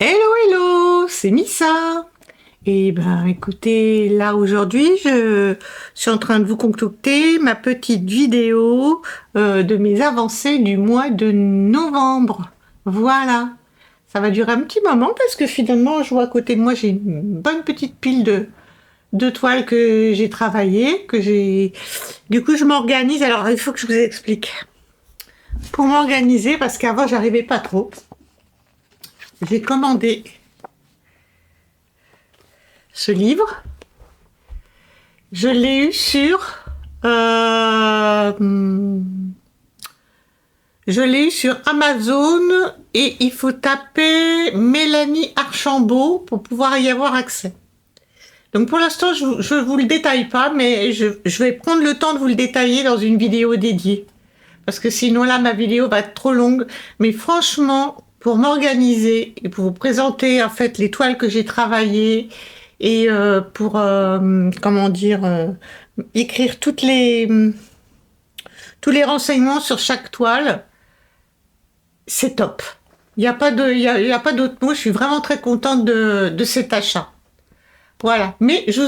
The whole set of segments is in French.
Hello, hello, c'est Missa. Et ben, écoutez, là aujourd'hui, je suis en train de vous concocter ma petite vidéo de mes avancées du mois de novembre. Voilà. Ça va durer un petit moment parce que finalement, je vois à côté de moi, j'ai une bonne petite pile de toiles que j'ai travaillées, que j'ai. Du coup, je m'organise. Alors, il faut que je vous explique. Pour m'organiser, parce qu'avant, j'arrivais pas trop. J'ai commandé ce livre. Je l'ai eu euh, je l'ai eu sur Amazon et il faut taper Mélanie Archambault pour pouvoir y avoir accès. Donc pour l'instant, je ne vous le détaille pas, mais je vais prendre le temps de vous le détailler dans une vidéo dédiée. Parce que sinon là, ma vidéo va être trop longue. Mais franchement, pour m'organiser et pour vous présenter en fait les toiles que j'ai travaillées et pour, comment dire, écrire tous les renseignements sur chaque toile, c'est top. Il n'y a pas y a pas d'autre mot. Je suis vraiment très contente de cet achat. Voilà. Mais je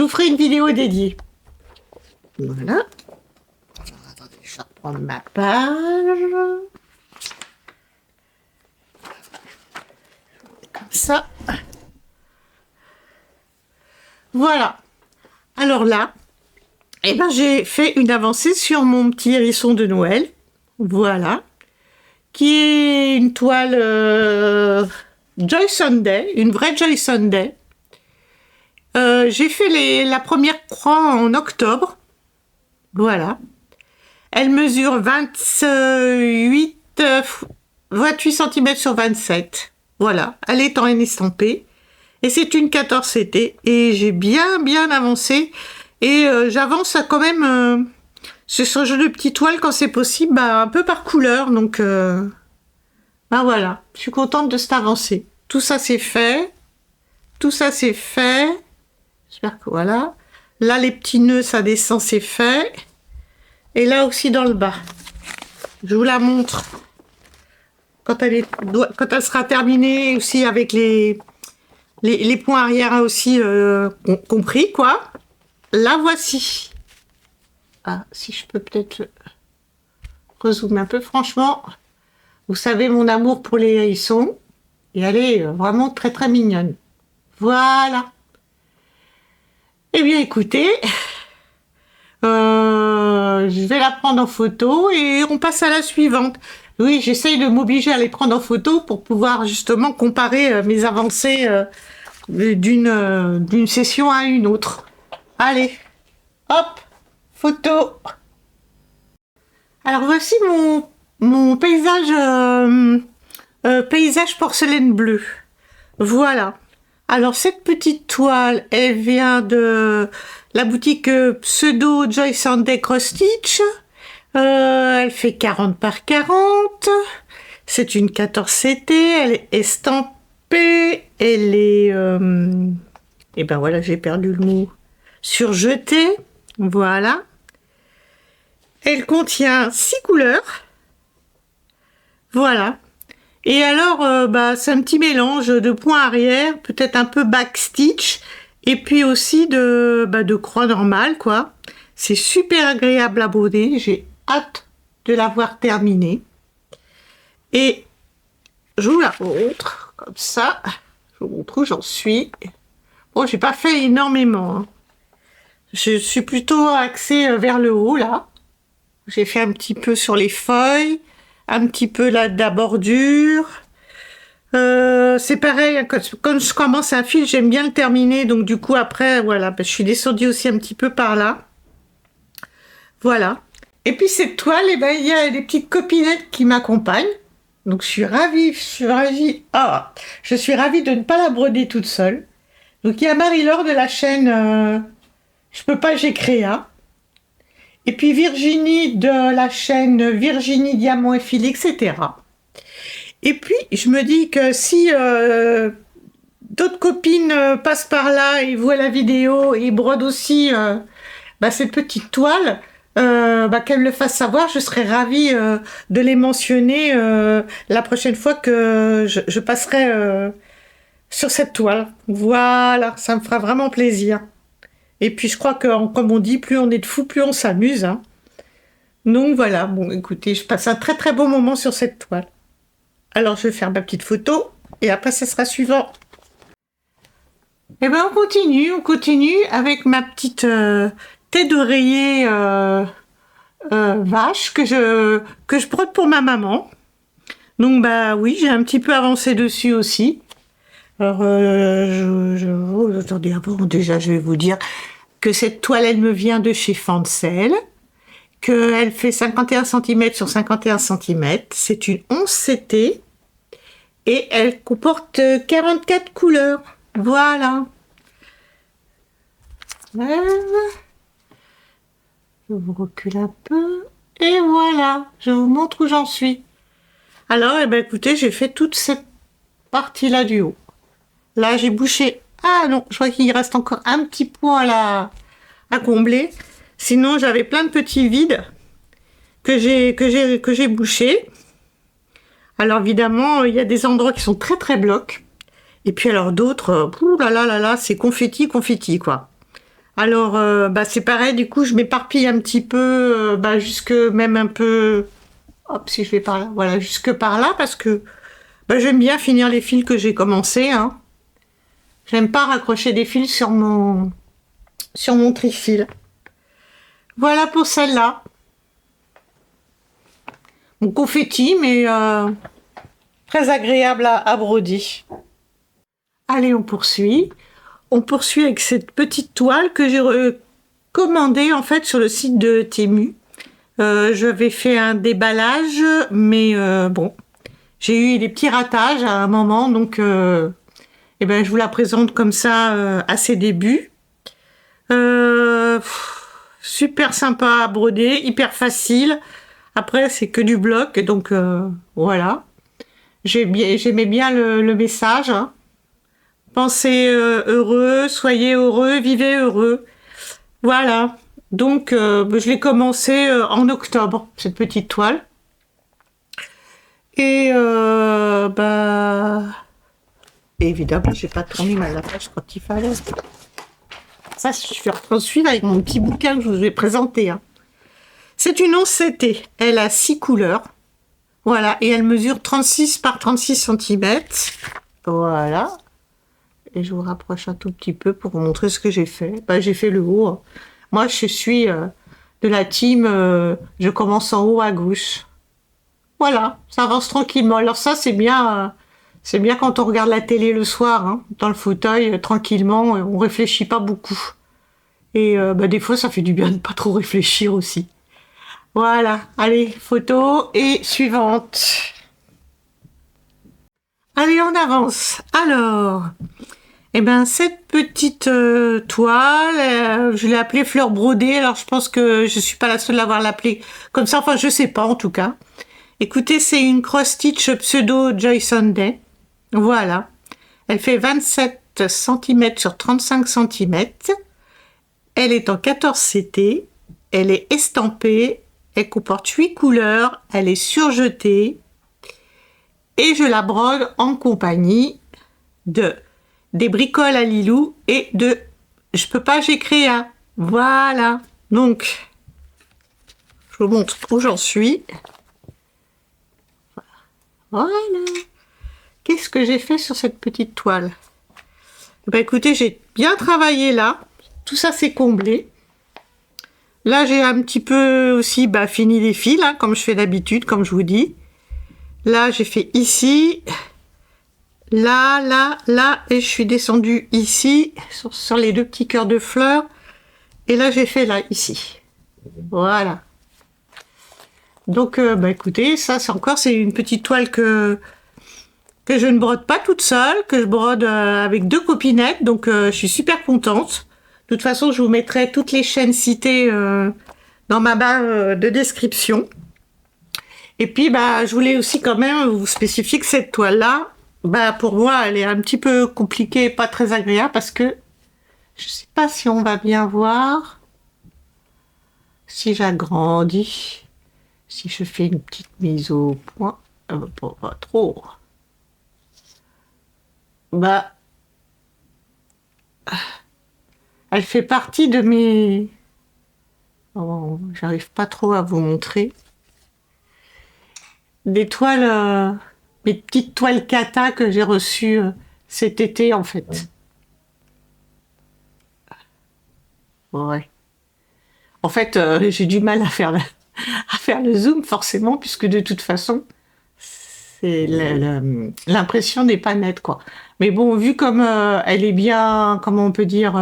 vous ferai une vidéo dédiée. Voilà. Attendez, je vais reprendre ma page. Comme ça. Voilà. Alors là, eh ben, j'ai fait une avancée sur mon petit hérisson de Noël. Voilà. Qui est une toile Joy Sunday, une vraie Joy Sunday. J'ai fait la première croix en octobre. Voilà. Elle mesure 28 cm sur 27. Voilà. Elle est en estampée. Et c'est une 14 CT. Et j'ai bien avancé. Et j'avance quand même sur ce jeu de petite toile quand c'est possible, un peu par couleur. Donc, voilà. Je suis contente de cette avancée. Tout ça, c'est fait. Tout ça, c'est fait. J'espère que voilà. Là, les petits nœuds, ça descend, c'est fait. Et là aussi dans le bas. Je vous la montre quand quand elle sera terminée aussi avec les points arrière aussi compris, quoi. La voici. Ah, si je peux peut-être rezoomer un peu. Franchement, vous savez mon amour pour les hérissons. Et elle est vraiment très mignonne. Voilà. Eh bien, écoutez, je vais la prendre en photo et on passe à la suivante. Oui, j'essaye de m'obliger à les prendre en photo pour pouvoir justement comparer mes avancées d'une session à une autre. Allez, hop, photo. Alors voici mon paysage, paysage porcelaine bleue. Voilà. Alors cette petite toile, elle vient de la boutique Pseudo Joy Sunday Cross Stitch. Elle fait 40 par 40. C'est une 14 CT. Elle est estampée. Elle est... et ben voilà, j'ai perdu le mot. Surjetée. Voilà. Elle contient 6 couleurs. Voilà. Et alors, c'est un petit mélange de points arrière, peut-être un peu backstitch, et puis aussi de croix normale, quoi. C'est super agréable à broder. J'ai hâte de l'avoir terminée. Et je vous la montre, comme ça. Je vous montre où j'en suis. Bon, j'ai pas fait énormément, hein. Je suis plutôt axée vers le haut, là. J'ai fait un petit peu sur les feuilles, un petit peu là de la bordure. C'est pareil, hein, quand je commence un fil, j'aime bien le terminer. Donc du coup, après, voilà, je suis descendue aussi un petit peu par là. Voilà. Et puis cette toile, eh ben, il y a des petites copinettes qui m'accompagnent. Donc je suis ravie, je suis ravie de ne pas la broder toute seule. Donc il y a Marie-Laure de la chaîne Je peux pas, j'ai créa. Et puis Virginie de la chaîne Virginie Diamant et Fil, etc. Et puis je me dis que si d'autres copines passent par là et voient la vidéo et brodent aussi cette petite toile, qu'elle me le fasse savoir. Je serais ravie de les mentionner la prochaine fois que je passerai sur cette toile. Voilà, ça me fera vraiment plaisir. Et puis je crois que, comme on dit, plus on est de fous, plus on s'amuse, hein. Donc voilà, bon écoutez, je passe un très très beau moment sur cette toile. Alors je vais faire ma petite photo et après ça sera suivant. Et ben on continue avec ma petite tête d'oreiller vache que je brode pour ma maman. Donc bah oui, j'ai un petit peu avancé dessus aussi. Alors attendez, avant déjà je vais vous dire que cette toile elle me vient de chez Fancel, qu'elle fait 51 cm sur 51 cm. C'est une 11 CT et elle comporte 44 couleurs. Voilà. Je vous recule un peu et voilà, je vous montre où j'en suis. Alors, eh ben, écoutez, j'ai fait toute cette partie-là du haut. Là, j'ai bouché. Ah non, je crois qu'il reste encore un petit poil à combler. Sinon, j'avais plein de petits vides que j'ai bouchés. Alors évidemment, il y a des endroits qui sont très très blocs. Et puis alors d'autres, c'est confetti quoi. Alors c'est pareil, du coup je m'éparpille un petit peu, jusque même un peu, hop si je vais par là, voilà, jusque par là parce que j'aime bien finir les fils que j'ai commencé, hein. J'aime pas raccrocher des fils sur mon trifil. Voilà pour celle-là. Mon confetti, mais très agréable à broder. Allez, on poursuit. On poursuit avec cette petite toile que j'ai commandée en fait sur le site de Temu. J'avais fait un déballage, mais bon, j'ai eu des petits ratages à un moment, donc je vous la présente comme ça à ses débuts. Super sympa à broder, hyper facile. Après, c'est que du bloc, donc voilà. J'aimais bien le message, hein. Pensez heureux, soyez heureux, vivez heureux. Voilà. Donc, je l'ai commencé en octobre, cette petite toile. Et évidemment, j'ai pas tourné la page quand il fallait. Ça, je vais poursuivre avec mon petit bouquin que je vous ai présenté, hein. C'est une 11 CT. Elle a 6 couleurs. Voilà. Et elle mesure 36 par 36 cm. Voilà. Et je vous rapproche un tout petit peu pour vous montrer ce que j'ai fait. J'ai fait le haut, hein. Moi, je suis de la team je commence en haut à gauche. Voilà, ça avance tranquillement. Alors ça, c'est bien quand on regarde la télé le soir, hein, dans le fauteuil, tranquillement, on réfléchit pas beaucoup. Et des fois, ça fait du bien de pas trop réfléchir aussi. Voilà, allez, photo et suivante. Allez, on avance. Alors, cette petite toile, je l'ai appelée fleur brodée. Alors, je pense que je suis pas la seule à l'avoir appelée comme ça. Enfin, je sais pas, en tout cas. Écoutez, c'est une cross-stitch pseudo Joy Sunday. Voilà. Elle fait 27 cm sur 35 cm. Elle est en 14 CT. Elle est estampée. Elle comporte 8 couleurs. Elle est surjetée. Et je la brode en compagnie des bricoles à Lilou et de Je peux pas, j'ai créé un. Voilà. Donc, je vous montre où j'en suis. Voilà. Qu'est-ce que j'ai fait sur cette petite toile? Écoutez, j'ai bien travaillé là. Tout ça, c'est comblé. Là, j'ai un petit peu aussi fini les fils, hein, comme je fais d'habitude, comme je vous dis. Là, j'ai fait ici. Là, et je suis descendue ici, sur les deux petits cœurs de fleurs. Et là, j'ai fait là, ici. Voilà. Donc, écoutez, ça, c'est une petite toile que je ne brode pas toute seule, que je brode avec 2 copinettes. Donc, je suis super contente. De toute façon, je vous mettrai toutes les chaînes citées dans ma barre de description. Et puis, je voulais aussi quand même vous spécifier que cette toile-là, pour moi, elle est un petit peu compliquée, pas très agréable, parce que je sais pas si on va bien voir. si j'agrandis, si je fais une petite mise au point, pas trop, bah, elle fait partie de mes... Oh, j'arrive pas trop à vous montrer. Des toiles, mes petites toiles kata que j'ai reçues cet été, en fait. Ouais. En fait, j'ai du mal à faire le zoom, forcément, puisque de toute façon, l'impression n'est pas nette, quoi. Mais bon, vu comme elle est bien, comment on peut dire,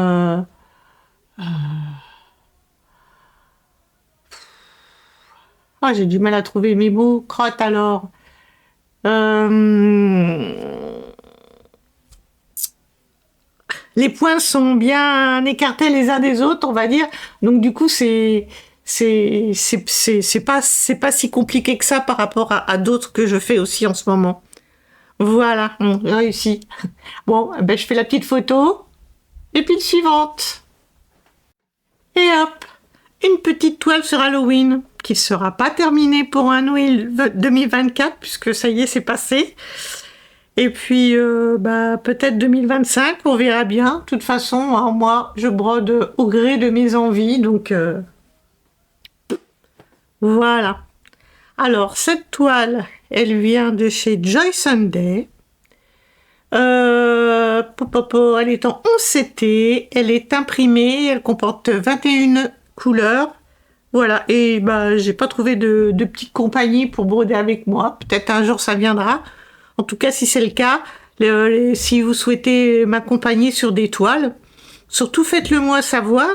j'ai du mal à trouver mes mots. Crotte alors. Les points sont bien écartés les uns des autres, on va dire. Donc du coup, c'est pas si compliqué que ça par rapport à d'autres que je fais aussi en ce moment. Voilà, j'ai réussi. Bon, ben je fais la petite photo et puis le suivante. Et hop, une petite toile sur Halloween qui sera pas terminée pour un Noël 2024 puisque ça y est, c'est passé. Et puis, peut-être 2025, on verra bien. De toute façon, hein, moi, je brode au gré de mes envies, donc voilà. Alors, cette toile, elle vient de chez Joy Sunday. Elle est en 11 CT, elle est imprimée, elle comporte 21 couleurs. Voilà, et j'ai pas trouvé de petite compagnie pour broder avec moi. Peut-être un jour ça viendra. En tout cas, si c'est le cas, si vous souhaitez m'accompagner sur des toiles, surtout faites-le moi savoir.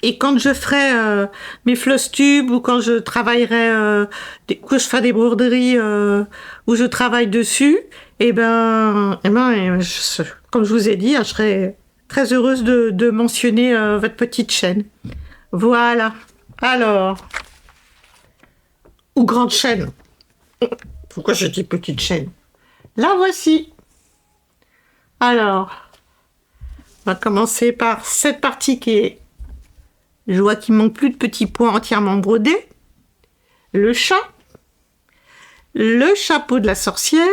Et quand je ferai mes floss tubes ou quand je travaillerai, que je ferai des broderies où je travaille dessus, comme je vous ai dit, je serai très heureuse de mentionner votre petite chaîne. Voilà. Alors, ou grande chaîne. Pourquoi je dis petite chaîne? La voici. Alors, on va commencer par cette partie qui est... Je vois qu'il manque plus de petits points entièrement brodés. Le chat. Le chapeau de la sorcière.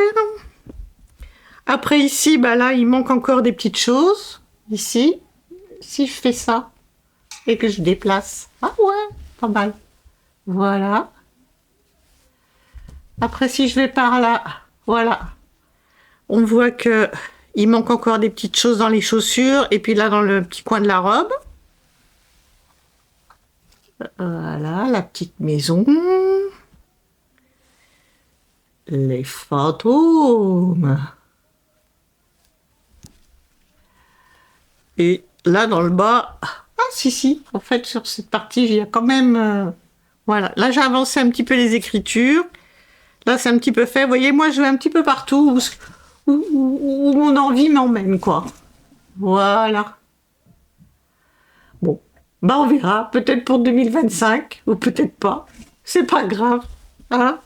Après ici, là, il manque encore des petites choses. Ici, si je fais ça et que je déplace. Ah ouais, pas mal. Voilà. Après, si je vais par là, voilà. On voit que il manque encore des petites choses dans les chaussures et puis là dans le petit coin de la robe. Voilà, la petite maison. Les fantômes. Et là dans le bas, si, en fait sur cette partie, il y a quand même... voilà, là j'ai avancé un petit peu les écritures. Là c'est un petit peu fait. Vous voyez, moi je vais un petit peu partout où mon envie m'emmène, quoi. Voilà. Bon, on verra. Peut-être pour 2025, ou peut-être pas. C'est pas grave. Hein.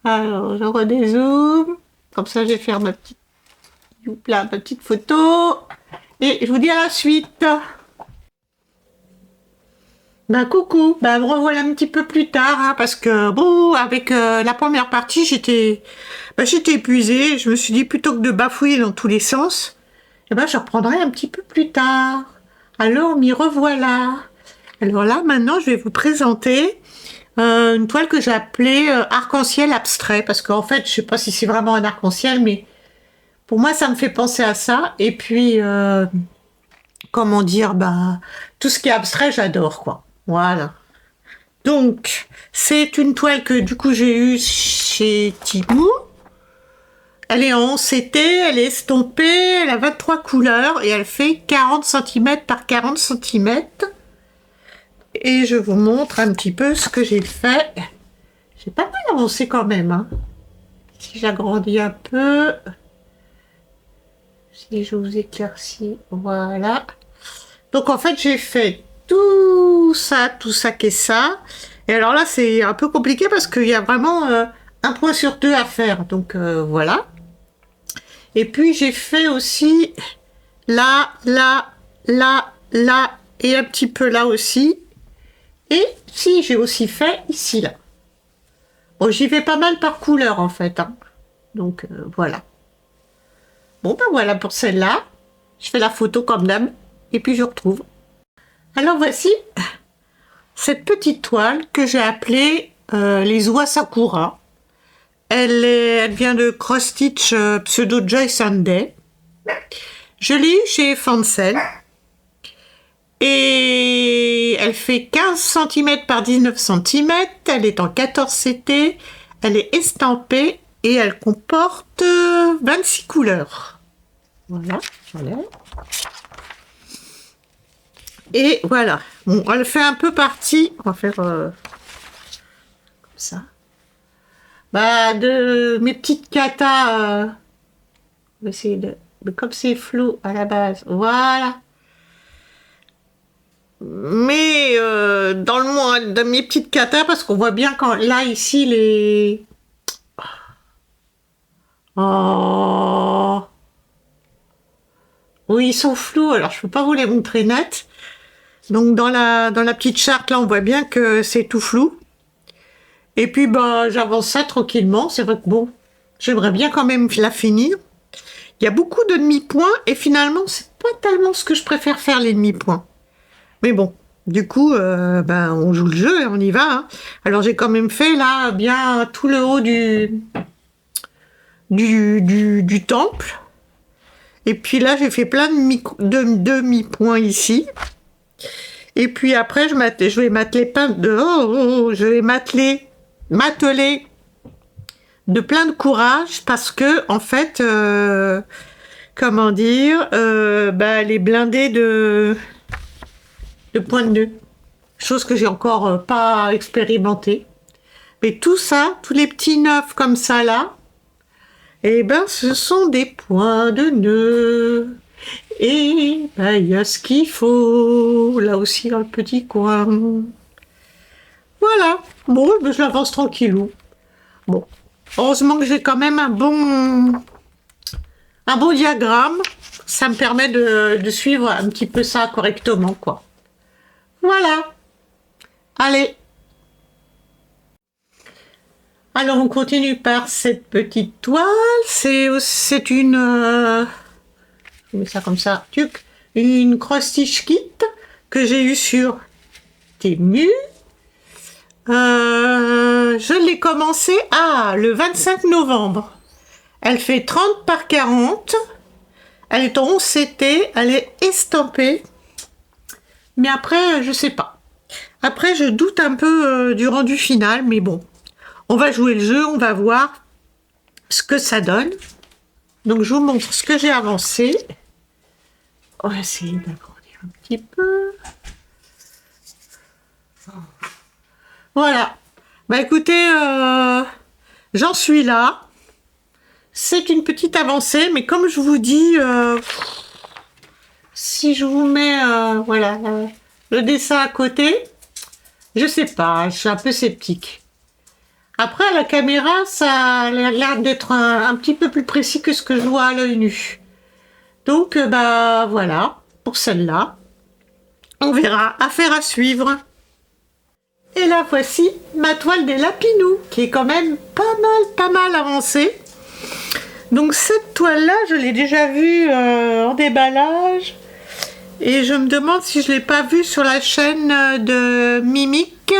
Alors, je redézoome. Comme ça, je vais faire ma petite photo. Et je vous dis à la suite. Coucou, me revoilà un petit peu plus tard, hein, parce que bon, avec la première partie, j'étais épuisée. Je me suis dit, plutôt que de bafouiller dans tous les sens, je reprendrai un petit peu plus tard. Alors, m'y revoilà. Alors là, maintenant, je vais vous présenter une toile que j'ai appelée arc-en-ciel abstrait, parce qu'en fait, je sais pas si c'est vraiment un arc-en-ciel, mais pour moi, ça me fait penser à ça. Et puis, comment dire, tout ce qui est abstrait, j'adore, quoi. Voilà. Donc, c'est une toile que du coup j'ai eue chez Temu. Elle est en CT, elle est estampée, elle a 23 couleurs et elle fait 40 cm par 40 cm. Et je vous montre un petit peu ce que j'ai fait. J'ai pas mal avancé quand même. Hein. Si j'agrandis un peu, si je vous éclaircis, voilà. Donc en fait, j'ai fait tout ça qui est ça. Et alors là, c'est un peu compliqué parce qu'il y a vraiment un point sur deux à faire. Donc voilà. Et puis j'ai fait aussi là, là, là, là et un petit peu là aussi. Et si, j'ai aussi fait ici, là. Bon, j'y vais pas mal par couleur, en fait. Hein. Donc, voilà. Bon, ben voilà pour celle-là. Je fais la photo comme d'hab. Et puis, je retrouve. Alors, voici cette petite toile que j'ai appelée les oies Sakura. Elle vient de Cross Stitch Pseudo Joy Sunday. Je l'ai eue chez Fancel. Et elle fait 15 cm par 19 cm, elle est en 14 CT, elle est estampée et elle comporte 26 couleurs. Voilà, j'enlève. Et voilà, bon, elle fait un peu partie, on va faire comme ça, bah, de mes petites katas, on va essayer de comme c'est flou à la base, voilà. Mais dans le monde de mes petites katas, parce qu'on voit bien quand là, ici, les... Oh. Oui, ils sont flous, alors je ne peux pas vous les montrer net. Donc dans la petite charte, là, on voit bien que c'est tout flou. Et puis, bah, j'avance ça tranquillement. C'est vrai que bon, j'aimerais bien quand même la finir. Il y a beaucoup de demi-points et finalement, c'est pas tellement ce que je préfère faire, les demi-points. Mais bon, du coup, ben, on joue le jeu et on y va. Hein. Alors, j'ai quand même fait, là, bien tout le haut du temple. Et puis là, j'ai fait plein de demi-points ici. Et puis après, je vais m'atteler je vais m'atteler de plein de courage parce que, en fait, comment dire, ben, elle est blindée de points de nœud, chose que j'ai encore pas expérimenté. Mais tout ça, tous les petits neufs comme ça là, eh ben ce sont des points de nœud. Et ben il y a ce qu'il faut, là aussi dans le petit coin. Voilà, bon, ben, je l'avance tranquillou. Bon, heureusement que j'ai quand même un bon diagramme, ça me permet de suivre un petit peu ça correctement, quoi. Voilà. Allez. Alors, on continue par cette petite toile. C'est une... je mets ça comme ça. Une Cross Stitch Kit que j'ai eue sur Temu. Je l'ai commencé le 25 novembre. Elle fait 30 par 40. Elle est en 11 CT. Elle est estampée. Mais après, je sais pas. Après, je doute un peu du rendu final, mais bon. On va jouer le jeu, on va voir ce que ça donne. Donc, je vous montre ce que j'ai avancé. On va essayer d'agrandir un petit peu. Voilà. Bah, écoutez, j'en suis là. C'est une petite avancée, mais comme je vous dis... si je vous mets voilà, le dessin à côté, je sais pas, je suis un peu sceptique. Après, à la caméra, ça a l'air d'être un petit peu plus précis que ce que je vois à l'œil nu. Donc, bah voilà, pour celle-là. On verra, affaire à suivre. Et là, voici ma toile des lapinous, qui est quand même pas mal avancée. Donc, cette toile-là, je l'ai déjà vue en déballage. Et je me demande si je ne l'ai pas vue sur la chaîne de Mimic.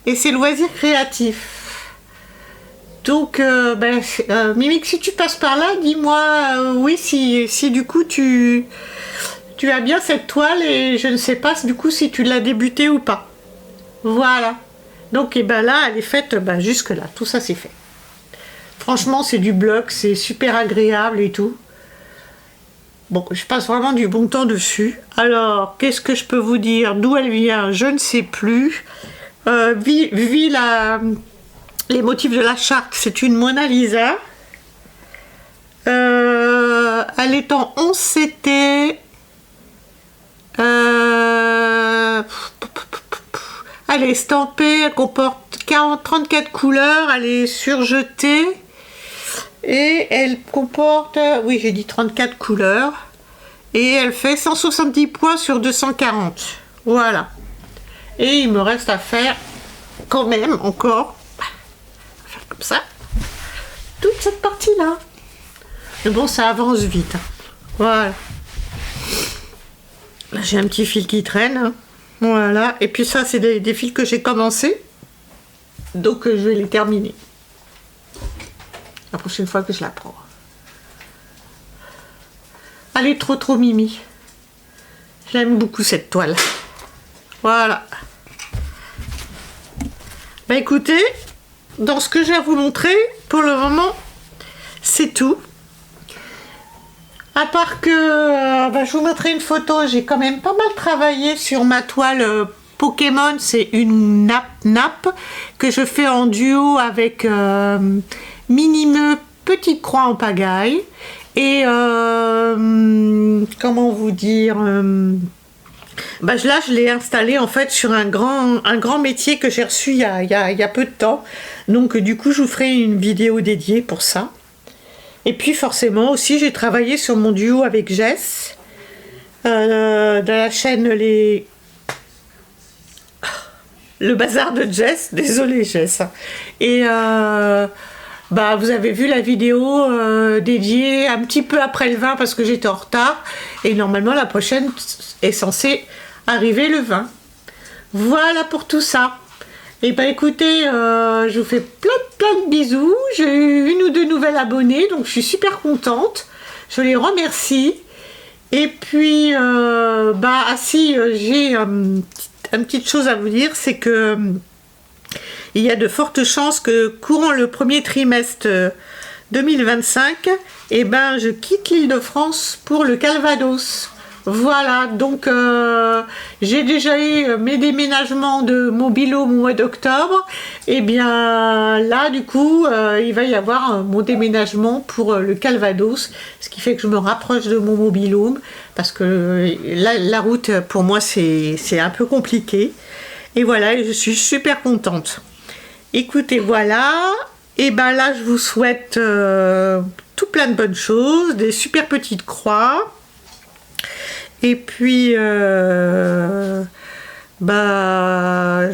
Et c'est Loisirs Créatifs. Donc, Mimic, si tu passes par là, dis-moi oui, si du coup tu as bien cette toile et je ne sais pas du coup si tu l'as débutée ou pas. Voilà. Donc, et ben là, elle est faite jusque là. Tout ça, c'est fait. Franchement, c'est du bloc, c'est super agréable et tout. Bon, je passe vraiment du bon temps dessus. Alors, qu'est-ce que je peux vous dire? D'où elle vient? Je ne sais plus. Vu les motifs de la charte, c'est une Mona Lisa. Elle est en 11 CT. Elle est estampée, elle comporte 34 couleurs, elle est surjetée. Et elle comporte, oui j'ai dit 34 couleurs, et elle fait 170 points sur 240. Voilà. Et il me reste à faire quand même encore, faire comme ça, toute cette partie-là. Mais bon, ça avance vite. Hein. Voilà. Là, j'ai un petit fil qui traîne. Hein. Voilà. Et puis ça, c'est des fils que j'ai commencé. Donc, je vais les terminer. La prochaine fois que je la prends. Elle est trop mimi. J'aime beaucoup cette toile. Voilà. Bah écoutez, dans ce que j'ai à vous montrer, pour le moment, c'est tout. À part que je vous montrerai une photo, j'ai quand même pas mal travaillé sur ma toile Pokémon. C'est une nappe que je fais en duo avec Minimeux Petite Croix en pagaille. Et comment vous dire là, je l'ai installé en fait sur un grand métier que j'ai reçu il y a peu de temps. Donc du coup, je vous ferai une vidéo dédiée pour ça. Et puis forcément aussi, j'ai travaillé sur mon duo avec Jess, de la chaîne Le Bazar de Jess. Désolée Jess. Et vous avez vu la vidéo dédiée un petit peu après le 20 parce que j'étais en retard. Et normalement, la prochaine est censée arriver le 20. Voilà pour tout ça. Et écoutez, je vous fais plein de bisous. J'ai eu 1 ou 2 nouvelles abonnées, donc je suis super contente. Je les remercie. Et puis, j'ai une petite chose à vous dire, c'est que il y a de fortes chances que courant le premier trimestre 2025, je quitte l'Île-de-France pour le Calvados. Voilà, donc j'ai déjà eu mes déménagements de mobil-home au mois d'octobre. Et bien là, du coup, il va y avoir mon déménagement pour le Calvados, ce qui fait que je me rapproche de mon mobil-home, parce que la route, pour moi, c'est un peu compliqué. Et voilà, je suis super contente. Écoutez, voilà, et là, je vous souhaite tout plein de bonnes choses, des super petites croix. Et puis, je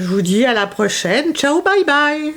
vous dis à la prochaine. Ciao, bye bye.